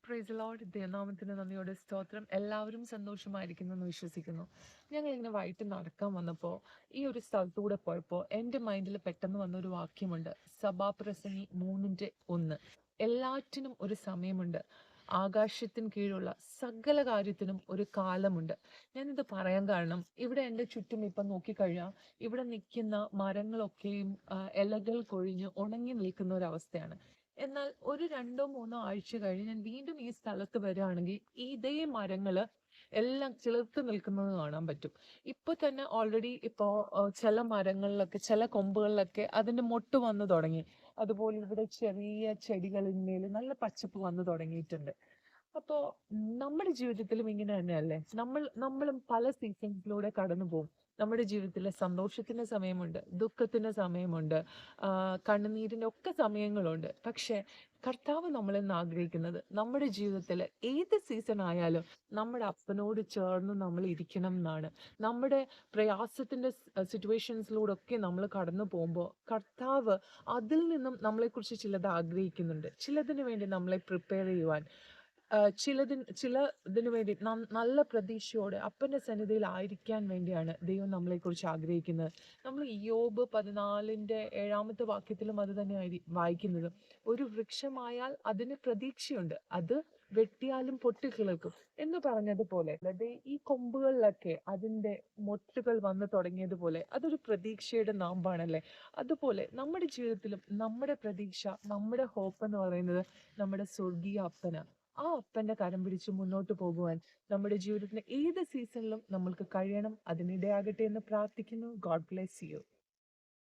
Praise Lord. ദൈവനാമത്തിന് നന്ദിയോടെ സ്തോത്രം. എല്ലാവരും സന്തോഷമായിരിക്കുന്നു എന്ന് വിശ്വസിക്കുന്നു. ഞങ്ങളിങ്ങനെ വൈകിട്ട് നടക്കാൻ വന്നപ്പോൾ ഈ ഒരു സ്ഥലത്തൂടെ പോയപ്പോൾ എൻ്റെ മൈൻഡിൽ പെട്ടെന്ന് വന്നൊരു വാക്യമുണ്ട്. സഭാപ്രസംഗി 3:1. എല്ലാറ്റിനും ഒരു സമയമുണ്ട്, ആകാശത്തിന് കീഴുള്ള സകല കാര്യത്തിനും ഒരു കാലമുണ്ട്. ഞാനിത് പറയാൻ കാരണം, ഇവിടെ എൻ്റെ ചുറ്റും ഇപ്പം നോക്കിക്കഴിഞ്ഞാൽ ഇവിടെ നിൽക്കുന്ന മരങ്ങളൊക്കെയും ഇലകൾ കൊഴിഞ്ഞ് ഉണങ്ങി നിൽക്കുന്ന ഒരവസ്ഥയാണ്. എന്നാൽ ഒരു 2-3 ആഴ്ച കഴിഞ്ഞ് ഞാൻ വീണ്ടും ഈ സ്ഥലത്ത് വരികയാണെങ്കിൽ ഇതേ മരങ്ങള് എല്ലാം ചിലർത്ത് നിൽക്കുന്നത് കാണാൻ പറ്റും. ഇപ്പൊ തന്നെ ഓൾറെഡി ചില മരങ്ങളിലൊക്കെ ചില കൊമ്പുകളിലൊക്കെ അതിന്റെ മൊട്ട് വന്നു തുടങ്ങി. അതുപോലെ ഇവിടെ ചെറിയ ചെടികളിന്മേൽ നല്ല പച്ചപ്പ് വന്നു തുടങ്ങിയിട്ടുണ്ട്. അപ്പോ നമ്മുടെ ജീവിതത്തിലും ഇങ്ങനെ തന്നെയല്ലേ? നമ്മളും പല സീസൺസിലൂടെ കടന്നു പോകും. നമ്മുടെ ജീവിതത്തിൽ സന്തോഷത്തിന്റെ സമയമുണ്ട്, ദുഃഖത്തിന്റെ സമയമുണ്ട്, കണ്ണുനീരിന്റെ ഒക്കെ സമയങ്ങളുണ്ട്. പക്ഷെ കർത്താവ് നമ്മളിന്ന് ആഗ്രഹിക്കുന്നത്, നമ്മുടെ ജീവിതത്തിൽ ഏത് സീസൺ ആയാലും നമ്മുടെ അപ്പനോട് ചേർന്ന് നമ്മൾ ഇരിക്കണം എന്നാണ്. നമ്മുടെ പ്രയാസത്തിന്റെ സിറ്റുവേഷൻസിലൂടെ ഒക്കെ നമ്മൾ കടന്നു പോകുമ്പോൾ കർത്താവ് അതിൽ നിന്നും നമ്മളെക്കുറിച്ച് ചിലത് ആഗ്രഹിക്കുന്നുണ്ട്. ചിലതിനു വേണ്ടി നമ്മളെ പ്രിപ്പയർ ചെയ്യുവാൻ, ചിലതിനു വേണ്ടി നല്ല പ്രതീക്ഷയോടെ അപ്പന്റെ സന്നിധിയിൽ ആയിരിക്കാൻ വേണ്ടിയാണ് ദൈവം നമ്മളെക്കുറിച്ച് ആഗ്രഹിക്കുന്നത്. നമ്മൾ യോബ് 14:7 വാക്യത്തിലും അത് തന്നെയായി വായിക്കുന്നത്. ഒരു വൃക്ഷമായാൽ അതിന് പ്രതീക്ഷയുണ്ട്, അത് വെട്ടിയാലും പൊട്ടിക്കിളിർക്കും എന്ന് പറഞ്ഞതുപോലെ ഈ കൊമ്പുകളിലൊക്കെ അതിന്റെ മൊട്ടുകൾ വന്നു തുടങ്ങിയതുപോലെ അതൊരു പ്രതീക്ഷയുടെ നാമ്പാണല്ലേ. അതുപോലെ നമ്മുടെ ജീവിതത്തിലും നമ്മുടെ പ്രതീക്ഷ, നമ്മുടെ ഹോപ്പ് എന്ന് പറയുന്നത് നമ്മുടെ സ്വർഗീയ അപ്പനാണ്. ആ അപ്പന്റെ കരം പിടിച്ച് മുന്നോട്ട് പോകുവാൻ നമ്മുടെ ജീവിതത്തിന്റെ ഏത് സീസണിലും നമ്മൾക്ക് കഴിയണം. അതിനിടയാകട്ടെ എന്ന് പ്രാർത്ഥിക്കുന്നു. God bless you.